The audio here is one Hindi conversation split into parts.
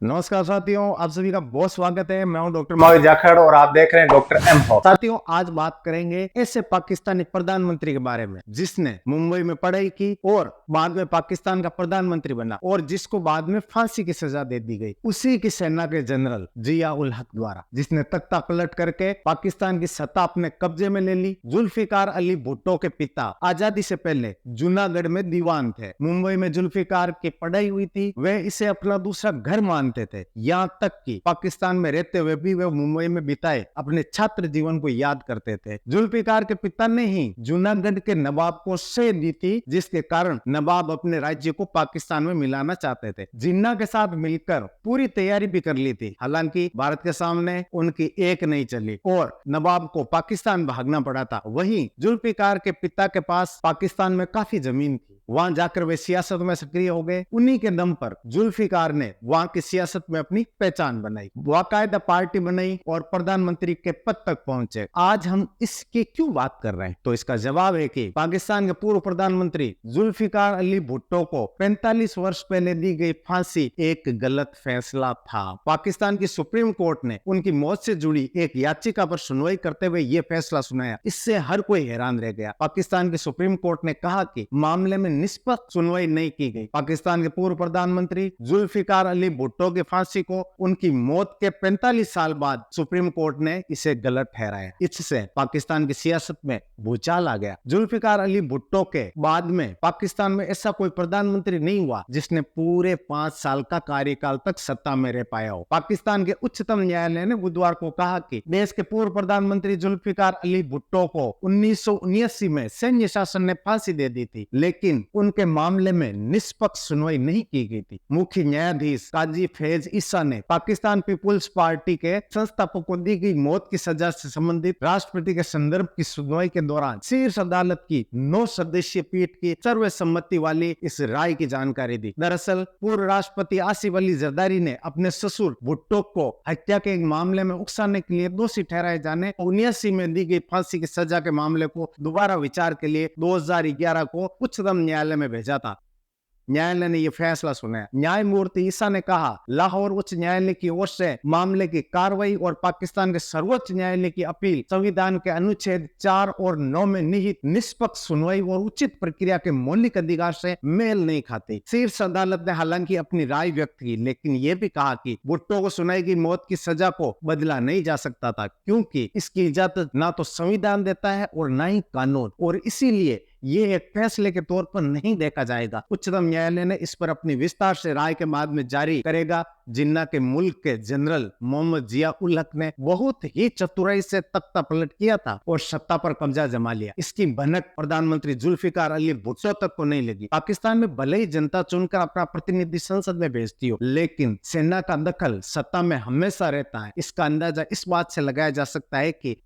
नमस्कार साथियों, आप सभी का बहुत स्वागत है। मैं हूं डॉक्टर माविर जाखड़ और आप देख रहे हैं डॉक्टर एम हॉक। साथियों, आज बात करेंगे ऐसे पाकिस्तानी प्रधानमंत्री के बारे में जिसने मुंबई में पढ़ाई की और बाद में पाकिस्तान का प्रधानमंत्री बना और जिसको बाद में फांसी की सजा दे दी गई, उसी की सेना के जनरल जिया उल हक द्वारा, जिसने तख्ता पलट करके पाकिस्तान की सत्ता अपने कब्जे में ले ली। जुल्फिकार अली भुट्टो के पिता आजादी से पहले जूनागढ़ में दीवान थे। मुंबई में जुल्फिकार की पढ़ाई हुई थी, वे इसे अपना दूसरा घर मानते थे। यहाँ तक कि पाकिस्तान में रहते हुए भी वे मुंबई में बिताए अपने छात्र जीवन को याद करते थे। जुल्फिकार के पिता ने ही जूनागढ़ के नवाब को सह दी थी, जिसके कारण नवाब अपने राज्य को पाकिस्तान में मिलाना चाहते थे। जिन्ना के साथ मिलकर पूरी तैयारी भी कर ली थी, हालांकि भारत के सामने उनकी एक नहीं चली और नवाब को पाकिस्तान भागना पड़ा था। वहीं जुल्फिकार के पिता के पास पाकिस्तान में काफी जमीन थी, वहां जाकर वे सियासत में सक्रिय हो गए। उन्हीं के दम पर जुल्फिकार ने वहां की सियासत में अपनी पहचान बनाई, बाकायदा पार्टी बनाई और प्रधानमंत्री के पद तक पहुंचे। आज हम इसकी क्यों बात कर रहे हैं, तो इसका जवाब है कि पाकिस्तान के पूर्व प्रधानमंत्री जुल्फिकार अली भुट्टो को 45 वर्ष पहले दी गई फांसी एक गलत फैसला था। पाकिस्तान की सुप्रीम कोर्ट ने उनकी मौत से जुड़ी एक याचिका पर सुनवाई करते हुए यह फैसला सुनाया। इससे हर कोई हैरान रह गया। पाकिस्तान की सुप्रीम कोर्ट ने कहा कि मामले में निष्पक्ष सुनवाई नहीं की गई। पाकिस्तान के पूर्व प्रधानमंत्री जुल्फिकार अली भुट्टो की फांसी को उनकी मौत के 45 साल बाद सुप्रीम कोर्ट ने इसे गलत ठहराया। इससे पाकिस्तान की सियासत में भूचाल आ गया। जुल्फिकार अली भुट्टो के बाद में पाकिस्तान में ऐसा कोई प्रधानमंत्री नहीं हुआ जिसने पूरे 5 साल का कार्यकाल तक सत्ता में रह पाया हो। पाकिस्तान के उच्चतम न्यायालय ने बुधवार को कहा कि देश के पूर्व प्रधानमंत्री जुल्फिकार अली भुट्टो को 1979 में सैन्य शासन ने फांसी दे दी थी, लेकिन उनके मामले में निष्पक्ष सुनवाई नहीं की गई थी। मुख्य न्यायाधीश काजी फैज ईसा ने पाकिस्तान पीपुल्स पार्टी के संस्थापक को दी गई मौत की सजा से संबंधित राष्ट्रपति के संदर्भ की सुनवाई के दौरान शीर्ष अदालत की 9 सदस्यीय पीठ की सर्वसम्मति वाली इस राय की जानकारी दी। दरअसल पूर्व राष्ट्रपति आसिफ अली जरदारी ने अपने ससुर भुट्टो को हत्या के एक मामले में उकसाने के लिए दोषी ठहराए जाने 1979 में दी गई फांसी की सजा के मामले को दोबारा विचार के लिए 2011 को उच्चतम न्यायालय में भेजा था। न्यायालय ने यह फैसला सुनाया। न्यायमूर्ति ईसा ने कहा, लाहौर उच्च न्यायालय की ओर से मामले की कार्रवाई और पाकिस्तान के सर्वोच्च न्यायालय की अपील संविधान के अनुच्छेद 4 और 9 में निहित निष्पक्ष सुनवाई और उचित प्रक्रिया के मौलिक अधिकार से मेल नहीं खाती। शीर्ष अदालत ने हालांकि अपनी राय व्यक्त की, लेकिन यह भी कहा कि भुट्टो को सुनाई गई मौत की सजा को बदला नहीं जा सकता था, क्योंकि इसकी इजाजत ना तो संविधान देता है और ना ही कानून, और इसीलिए ये एक फैसले के तौर पर नहीं देखा जाएगा। उच्चतम न्यायालय ने इस पर अपनी विस्तार से राय के बाद में जारी करेगा। जिन्ना के मुल्क के जनरल मोहम्मद जिया उल हक ने बहुत ही चतुराई से तख्ता पलट किया था और सत्ता पर कब्जा जमा लिया। इसकी भनक प्रधानमंत्री जुल्फिकार अली भुट्टो तक को नहीं लगी। पाकिस्तान में भले ही जनता चुनकर अपना प्रतिनिधि संसद में भेजती हो, लेकिन सेना का दखल सत्ता में हमेशा रहता है। इसका अंदाजा इस बात से लगाया जा सकता है कि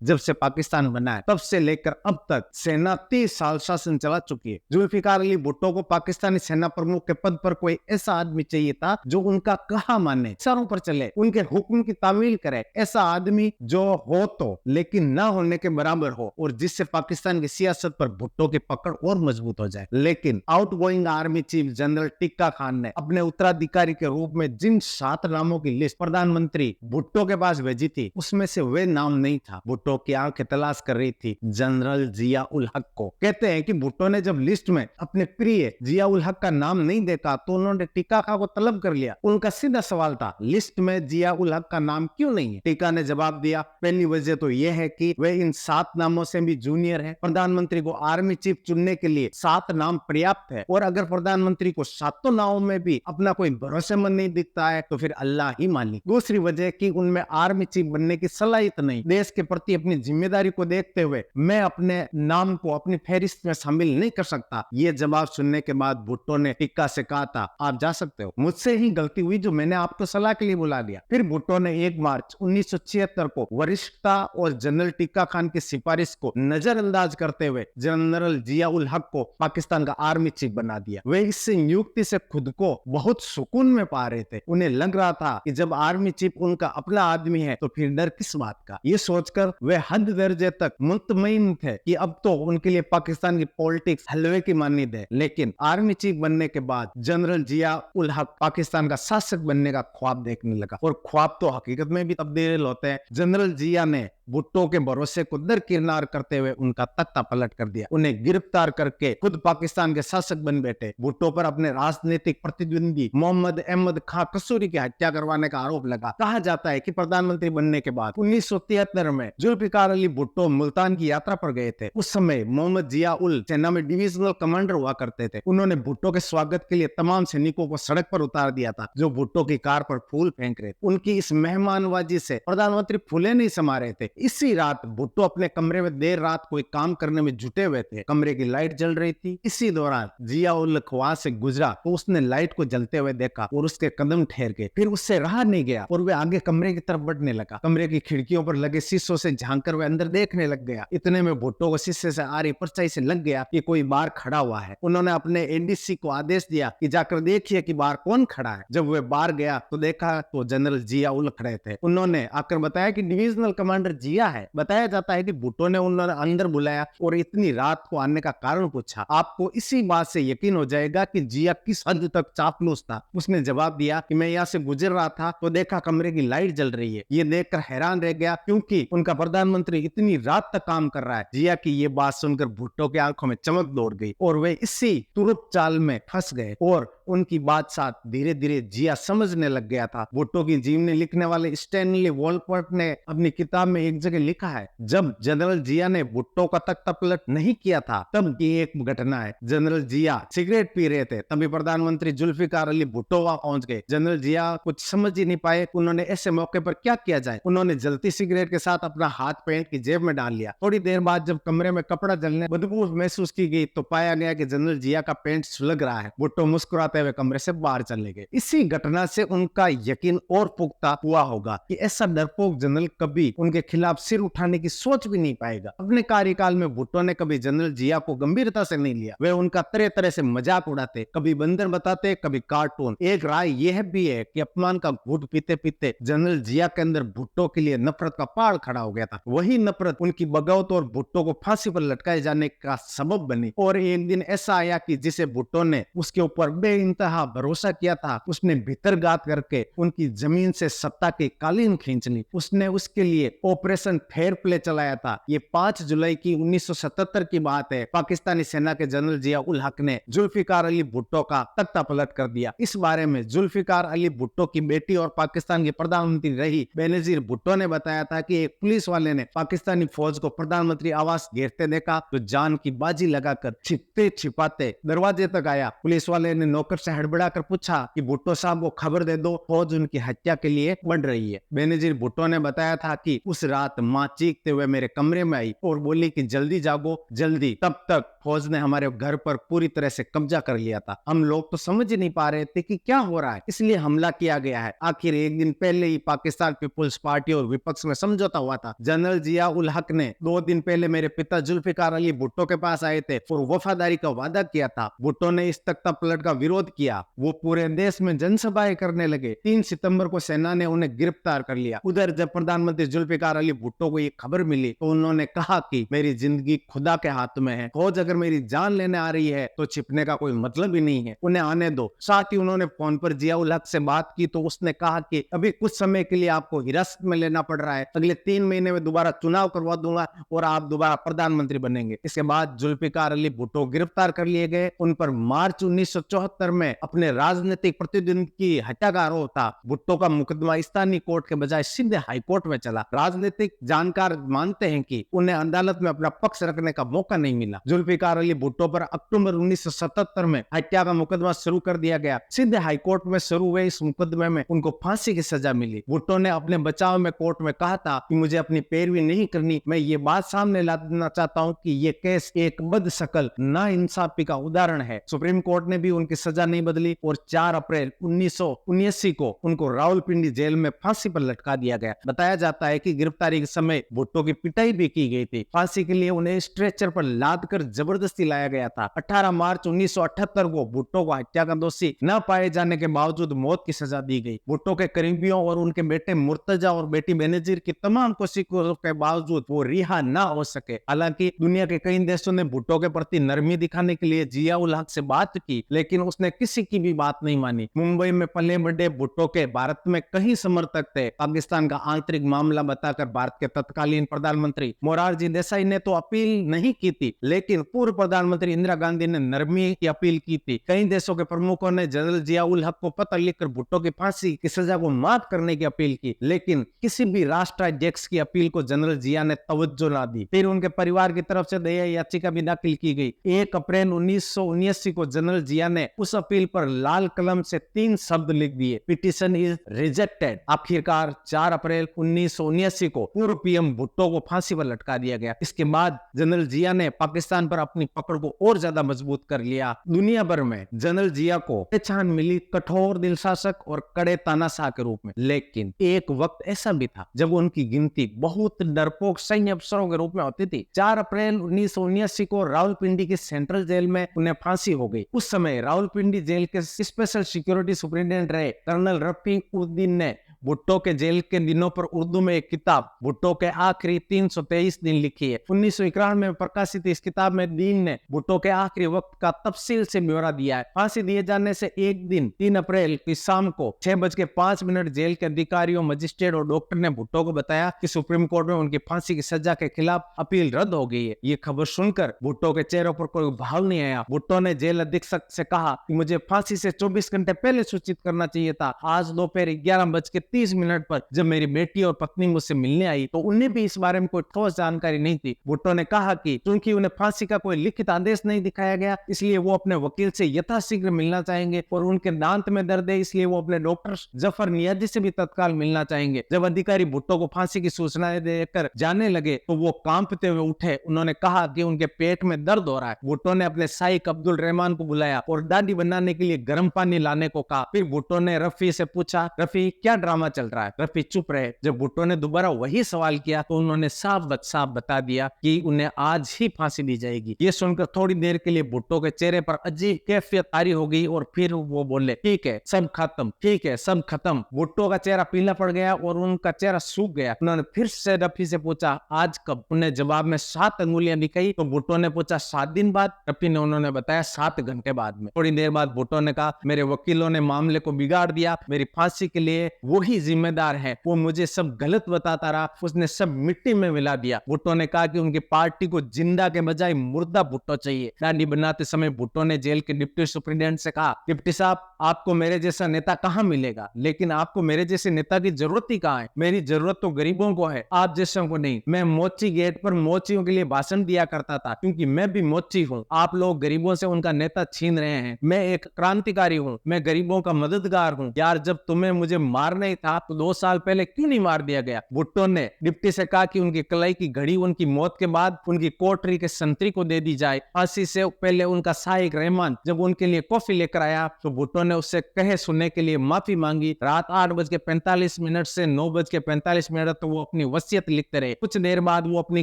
जब से पाकिस्तान बना है तब से लेकर अब तक सेना 30 साल शासन चला चुकी है। जुल्फिकार अली भुट्टो को पाकिस्तानी सेना प्रमुख के पद पर कोई ऐसा आदमी चाहिए था जो उनका कहा माने, सरों पर चले, उनके हुक्म की तामील करे। ऐसा आदमी जो हो तो लेकिन ना होने के बराबर हो और जिससे पाकिस्तान की सियासत पर भुट्टो की पकड़ और मजबूत हो जाए। लेकिन outgoing army chief general tikka Khan ने अपने उत्तराधिकारी के रूप में जिन 7 नामों की लिस्ट प्रधानमंत्री भुट्टो के पास भेजी थी, उसमें से वे नाम नहीं था। भुट्टो की आंखें तलाश कर रही थी जनरल जिया उल हक को। कहते हैं कि भुट्टो ने जब लिस्ट में अपने प्रिय जिया उल हक का नाम नहीं देखा तो उन्होंने टिक्का खान को तलब कर लिया। उनका सीधा सवाल था, लिस्ट में जिया उल हक का नाम क्यों नहीं है? टिक्का ने जवाब दिया, पहली वजह तो यह है कि वे इन 7 नामों से भी जूनियर है। प्रधानमंत्री को आर्मी चीफ चुनने के लिए 7 नाम पर्याप्त है, और अगर प्रधानमंत्री को 7 नामों में भी अपना कोई भरोसेमंद नहीं दिखता है तो फिर अल्लाह ही मालिक। दूसरी वजह कि उनमें आर्मी चीफ बनने की सलाहियत नहीं। देश के प्रति अपनी जिम्मेदारी को देखते हुए मैं अपने नाम को अपनी फहरिस्त में शामिल नहीं कर सकता। ये जवाब सुनने के बाद भुट्टो ने टिक्का से कहा था, आप जा सकते हो, मुझसे ही गलती हुई जो मैंने आपको सलाह के लिए बुला दिया। फिर भुट्टो ने 1 मार्च 1976 को वरिष्ठता और जनरल टिक्का खान की सिफारिश को नजरअंदाज करते हुए जनरल जिया उल हक को पाकिस्तान का आर्मी चीफ बना दिया। वे इस नियुक्ति से खुद को बहुत सुकून में पा रहे थे। उन्हें लग रहा था कि जब आर्मी चीफ उनका अपना आदमी है तो फिर डर किस बात का। ये सोचकर वे हद दर्जे तक मुतमईन थे कि अब तो उनके लिए पाकिस्तान की पॉलिटिक्स हलवे की मानीद है। लेकिन आर्मी चीफ बनने के बाद जनरल जिया उल हक पाकिस्तान का शासक बनने का ख्वाब देखने लगा, और ख्वाब तो हकीकत में भी तब्दील होते हैं। जनरल जिया ने भुट्टो के भरोसे को दरकिनार करते हुए उनका तख्ता पलट कर दिया, उन्हें गिरफ्तार करके खुद पाकिस्तान के शासक बन बैठे। भुट्टो पर अपने राजनीतिक प्रतिद्वंदी मोहम्मद अहमद खां कसूरी की हत्या करवाने का आरोप लगा। कहा जाता है कि प्रधानमंत्री बनने के बाद 1973 में जुल्फिकार अली भुट्टो मुल्तान की यात्रा पर गए थे। उस समय मोहम्मद जिया उल सेना में डिविजनल कमांडर हुआ करते थे। उन्होंने भुट्टो के स्वागत के लिए तमाम सैनिकों को सड़क पर उतार दिया था जो भुट्टो की कार पर फूल फेंक रहे थे। उनकी इस मेहमानबाजी से प्रधानमंत्री फूले नहीं समा रहे थे। इसी रात भुट्टो अपने कमरे में देर रात कोई काम करने में जुटे हुए थे। कमरे की लाइट जल रही थी। इसी दौरान जिया उल हक वहां से गुजरा तो उसने लाइट को जलते हुए देखा और उसके कदम ठहर गए। फिर उससे रहा नहीं गया और वह आगे कमरे की तरफ बढ़ने लगा। कमरे की खिड़कियों पर लगे शीशों से झांककर वह अंदर देखने लग गया। इतने में भुट्टो को शीशे से आ रही परछाई से लग गया कि कोई बाहर खड़ा हुआ है। उन्होंने अपने एनडीसी को आदेश दिया कि जाकर देखिए कि बाहर कौन खड़ा है। जब वह बाहर गया तो देखा तो जनरल जिया उल हक खड़े थे। उन्होंने आकर बताया कि डिविजनल कमांडर जिया है। बताया जाता है कि भुट्टो ने उन्होंने अंदर बुलाया और इतनी रात को आने का कारण पूछा। आपको इसी बात से यकीन हो जाएगा कि जिया किस हद तक चापलूस था। उसने जवाब दिया कि मैं यहाँ से गुजर रहा था तो देखा कमरे की लाइट जल रही है। ये देखकर हैरान रह गया क्योंकि उनका प्रधानमंत्री इतनी रात तक काम कर रहा है। जिया की ये बात सुनकर भुट्टो की आंखों में चमक दौड़ गई और वे इसी तुरुप चाल में फंस गए और उनकी बात साथ धीरे धीरे जिया समझने लग गया था। भुट्टो की जीवनी लिखने वाले स्टैनली वॉलकॉट ने अपनी किताब में एक जगह लिखा है, जब जनरल जिया ने भुट्टो का तख्ता पलट नहीं किया था तब की एक घटना है। जनरल जिया सिगरेट पी रहे थे, तभी प्रधानमंत्री जुल्फिकार अली भुट्टो वहां पहुंच गए। जनरल जिया कुछ समझ ही नहीं पाए उन्होंने ऐसे मौके पर क्या किया जाए। उन्होंने जलती सिगरेट के साथ अपना हाथ पैंट की जेब में डाल लिया। थोड़ी देर बाद जब कमरे में कपड़ा जलने बदबू महसूस की गई तो पाया गया कि जनरल जिया का पैंट सुलग रहा है। भुट्टो मुस्कुराते हुए कमरे से बाहर चले गए। इसी घटना से उनका यकीन और पुख्ता हुआ होगा कि ऐसा डरपोक जनरल कभी उनके खिलाफ सिर उठाने की सोच भी नहीं पाएगा। अपने कार्यकाल में भुट्टो ने कभी जनरल जिया को गंभीरता से नहीं लिया। वे उनका तरह तरह से मजाक उड़ाते, कभी बंदर बताते, कभी कार्टून। एक राय यह भी है कि अपमान का घूंट पीते पीते जनरल जिया के अंदर भुट्टो के लिए नफरत का पहाड़ खड़ा हो गया था। वही नफरत उनकी बगावत और भुट्टो को फांसी पर लटकाए जाने का सबब बनी। और एक दिन ऐसा आया कि जिसे भुट्टो ने उसके ऊपर बेइंतहा भरोसा किया था, उसने भीतरघात करके उनकी जमीन से सत्ता की कालीन खींच ली। उसने उसके लिए ऑपरेशन फेयर प्ले चलाया था। ये 5 जुलाई की 1977 की बात है। पाकिस्तानी सेना के जनरल जिया उल हक ने जुल्फिकार अली भुट्टो का तख्ता पलट कर दिया। इस बारे में जुल्फिकार अली भुट्टो की बेटी और पाकिस्तान की प्रधानमंत्री रही बेनजीर भुट्टो ने बताया था कि एक पुलिस वाले ने पाकिस्तानी फौज को प्रधानमंत्री आवास घेरते देखा तो जान की बाजी लगाकर छिपते छिपाते दरवाजे तक आया। पुलिस वाले ने नौकर से हड़बड़ाकर पूछा कि भुट्टो साहब को खबर दे दो, फौज उनकी हत्या के लिए बढ़ रही है। बेनजीर भुट्टो ने बताया था कि उस रात मां चीखते हुए मेरे कमरे में आई और बोली कि जल्दी जागो जल्दी। तब तक फौज ने हमारे घर पर पूरी तरह से कब्जा कर लिया था। हम लोग तो समझ ही नहीं पा रहे थे कि क्या हो रहा है, इसलिए हमला किया गया है। आखिर एक दिन पहले ही पाकिस्तान पीपुल्स पार्टी और विपक्ष में समझौता हुआ था। जनरल जिया उल हक ने 2 दिन पहले मेरे पिता जुल्फिकार अली भुट्टो के पास आए थे और वफादारी का वादा किया था। भुट्टो ने इस तख्ता पलट का विरोध किया। वो पूरे देश में जनसभाएं करने लगे। 3 सितंबर को सेना ने उन्हें गिरफ्तार कर लिया। उधर जब प्रधानमंत्री जुल्फिकार अली भुट्टो को ये खबर मिली तो उन्होंने कहा कि मेरी जिंदगी खुदा के हाथ में है। फौज अगर मेरी जान लेने आ रही है तो छिपने का कोई मतलब ही नहीं है, उन्हें आने दो। साथ ही उन्होंने फोन पर जिया उल हक से बात की तो उसने कहा कि अभी कुछ समय के लिए आपको हिरासत में लेना पड़ रहा है, अगले 3 महीने में दोबारा चुनाव करवा दूंगा और आप दोबारा प्रधानमंत्री बनेंगे। इसके बाद जुल्फिकार अली भुट्टो गिरफ्तार कर लिए गए। उन पर मार्च 1974 में अपने राजनीतिक प्रतिद्वंदी की हत्या का आरोप था। भुट्टो का मुकदमा स्थानीय कोर्ट के बजाय सीधे हाई कोर्ट में चला। राजनीतिक जानकार मानते हैं कि उन्हें अदालत में अपना पक्ष रखने का मौका नहीं मिला। जुल्फिकार अली भुट्टो पर अक्टूबर 1977 में हत्या का मुकदमा शुरू कर दिया गया। सीधे हाई कोर्ट में शुरू हुए इस मुकदमे में उनको फांसी की सजा मिली। भुट्टो ने अपने बचाव में कोर्ट में कहा था कि मुझे अपनी पैरवी नहीं करनी। मैं ये बात सामने ला देना चाहता हूँ कि ये केस एक बदशकल नाइंसाफी का उदाहरण है। सुप्रीम कोर्ट ने भी उनकी सजा नहीं बदली और 4 अप्रैल 1979 को उनको रावलपिंडी जेल में फांसी पर लटका दिया गया। बताया जाता है कि गिरफ्तारी गिरफ्तारी के समय भुट्टो की पिटाई भी की गई थी। फांसी के लिए उन्हें स्ट्रेचर पर लाद कर जबरदस्ती लाया गया था। 18 मार्च 1978 को भुट्टो को हत्या का दोषी न पाए जाने के बावजूद मौत की सजा दी गई। भुट्टो के करीबियों और उनके बेटे मुर्तजा और बेटी बेनजीर की तमाम कोशिशों के बावजूद वो रिहा न हो सके। हालांकि दुनिया के कई देशों ने भुट्टो के प्रति नरमी दिखाने के लिए जिया उल हक से बात की, लेकिन उसने किसी की भी बात नहीं मानी। मुंबई में पले बढ़े भुट्टो के भारत में कई समर्थक थे। पाकिस्तान का आंतरिक मामला बताकर भारत के तत्कालीन प्रधानमंत्री मोरारजी देसाई ने तो अपील नहीं की थी, लेकिन पूर्व प्रधानमंत्री इंदिरा गांधी ने नरमी की अपील की थी। कई देशों के प्रमुखों ने जनरल जिया उल हक को पत्र लिखकर भुट्टो की फांसी की सजा को माफ करने की अपील की, लेकिन किसी भी राष्ट्राध्यक्ष की अपील को जनरल जिया ने तवज्जो ना दी। फिर उनके परिवार की तरफ से दया याचिका भी दाखिल की गई। 1 अप्रैल 1979 को जनरल जिया ने उस अपील पर लाल कलम से 3 शब्द लिख दिए, पिटीशन इज रिजेक्टेड। आखिरकार 4 अप्रैल 1979 को पूर्व पीएम भुट्टो को फांसी पर लटका दिया गया। इसके बाद जनरल जिया ने पाकिस्तान पर अपनी पकड़ को और ज्यादा मजबूत कर लिया। दुनिया भर में जनरल जिया को पहचान मिली कठोर दिल शासक और कड़े तानाशाह के रूप में, लेकिन एक वक्त ऐसा भी था जब उनकी गिनती बहुत डरपोक सैन्य अफसरों के रूप में होती थी। 4 अप्रैल 1979 को रावलपिंडी के सेंट्रल जेल में उन्हें फांसी हो गई। उस समय रावलपिंडी जेल के स्पेशल सिक्योरिटी सुपरिटेंडेंट रहे कर्नल रफीक उद्दीन ने भुट्टो के जेल के दिनों पर उर्दू में एक किताब भुट्टो के आखिरी 323 दिन लिखी है। 1991 में प्रकाशित इस किताब में दीन ने भुट्टो के आखिरी वक्त का तफसील से ब्यौरा दिया है। फांसी दिए जाने से एक दिन 3 अप्रैल की शाम को 6:05 जेल के अधिकारियों, मजिस्ट्रेट और डॉक्टर ने भुट्टो को बताया कि सुप्रीम कोर्ट में उनकी फांसी की सजा के खिलाफ अपील रद्द हो गई है। ये खबर सुनकर भुट्टो के चेहरे पर कोई भाव नहीं आया। भुट्टो ने जेल अधीक्षक से कहा कि मुझे फांसी से 24 घंटे पहले सूचित करना चाहिए था। आज दोपहर 11:30 पर जब मेरी बेटी और पत्नी मुझसे मिलने आई तो उन्हें भी इस बारे में कोई ठोस जानकारी नहीं थी। भुट्टो ने कहा कि क्योंकि उन्हें फांसी का कोई लिखित आदेश नहीं दिखाया गया, इसलिए वो अपने वकील से यथाशीघ्र मिलना चाहेंगे और उनके दांत में दर्द है, इसलिए वो अपने डॉक्टर जफर नियाजी से भी तत्काल मिलना चाहेंगे। जब अधिकारी भुट्टो को फांसी की सूचना देकर जाने लगे तो वो कांपते हुए उठे। उन्होंने कहा कि उनके पेट में दर्द हो रहा है। भुट्टो ने अपने शाइक अब्दुल रहमान को बुलाया और दाढ़ी बनाने के लिए गर्म पानी लाने को कहा। फिर भुट्टो ने रफी से पूछा, रफी क्या ड्रामा चल रहा है? रफी चुप रहे। जब भुट्टो ने दोबारा वही सवाल किया तो उन्होंने साफ बता दिया कि उन्हें आज ही फांसी दी जाएगी। ये सुनकर थोड़ी देर के लिए भुट्टो के चेहरे पर अजीब कैफियत तारी हो गई और फिर वो बोले, ठीक है सब खत्म, ठीक है सब खत्म। भुट्टो का चेहरा पीला पड़ गया और उनका चेहरा सूख गया। उन्होंने फिर से रफी से पूछा, आज कब? उन्हें जवाब में 7 अंगुलियां दिखाई तो भुट्टो ने पूछा 7 दिन बाद? रफी ने उन्होंने बताया 7 घंटे बाद में। थोड़ी देर बाद भुट्टो ने कहा, मेरे वकीलों ने मामले को बिगाड़ दिया, मेरी फांसी के लिए वही जिम्मेदार है, वो मुझे सब गलत बताता रहा, उसने सब मिट्टी में मिला दिया। भुट्टो ने कहा कि उनकी पार्टी को जिंदा के बजाय मुर्दा भुट्टो चाहिए। दाढ़ी बनाते समय भुट्टो ने जेल के डिप्टी सुपरिटेंडेंट से कहा, डिप्टी साहब आपको मेरे जैसा नेता कहां मिलेगा, लेकिन आपको मेरे जैसे नेता की जरूरत ही कहां है? मेरी जरूरत तो गरीबों को है, आप जैसों को नहीं। मैं मोची गेट पर मोचियों के लिए भाषण दिया करता था क्योंकि मैं भी मोची हूँ। आप लोग गरीबों से उनका नेता छीन रहे हैं। मैं एक क्रांतिकारी हूँ, मैं गरीबों का मददगार हूँ। यार जब तुम्हें मुझे मारना ही था तो 2 साल पहले क्यों नहीं मार दिया गया? भुट्टो ने डिप्टी से कहा कि उनकी कलाई की घड़ी उनकी मौत के बाद उनकी कोठरी के संतरी को दे दी जाए। फांसी से पहले उनका सहायक रहमान जब उनके लिए कॉफी लेकर आया तो भुट्टो ने उससे कहे सुनने के लिए माफी मांगी। रात 8:45 से 9:45 तक वो अपनी वसीयत लिखते रहे। कुछ देर बाद वो अपनी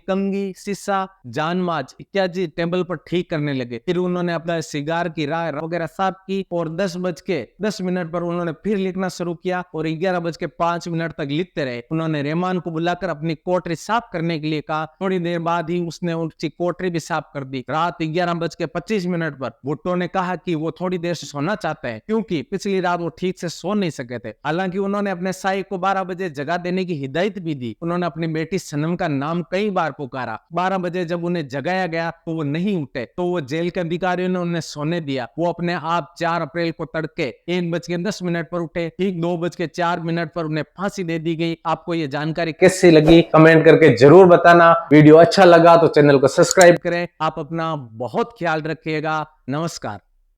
कंघी, शीशा, जानमाज इत्यादि टेबल पर ठीक करने लगे। फिर उन्होंने अपना सिगार की राय वगैरह साफ की और 10:10 पर उन्होंने फिर लिखना शुरू किया और 11:05 तक लिखते रहे। उन्होंने रहमान को बुलाकर अपनी कोठरी साफ करने के लिए कहा। थोड़ी देर बाद ही उसने उनकी कोठरी भी साफ कर दी। रात 11:25 पर भुट्टो ने कहा कि वो थोड़ी देर से सोना चाहते हैं क्योंकि पिछली रात वो ठीक से सो नहीं सके थे। हालांकि उन्होंने अपने साई को 12 बजे जगा देने की हिदायत भी दी। उन्होंने अपनी बेटी सनम का नाम कई बार पुकारा। 12 बजे जब उन्हें जगाया गया तो वो नहीं उठे तो वो जेल के अधिकारियों ने उन्हें सोने दिया। वो अपने आप 4 अप्रैल को तड़के 1:10 पर उठे। ठीक 2:04 पर उन्हें फांसी दे दी गई। आपको ये जानकारी कैसी लगी कमेंट करके जरूर बताना। वीडियो अच्छा लगा तो चैनल को सब्सक्राइब करें। आप अपना बहुत ख्याल रखिएगा। नमस्कार।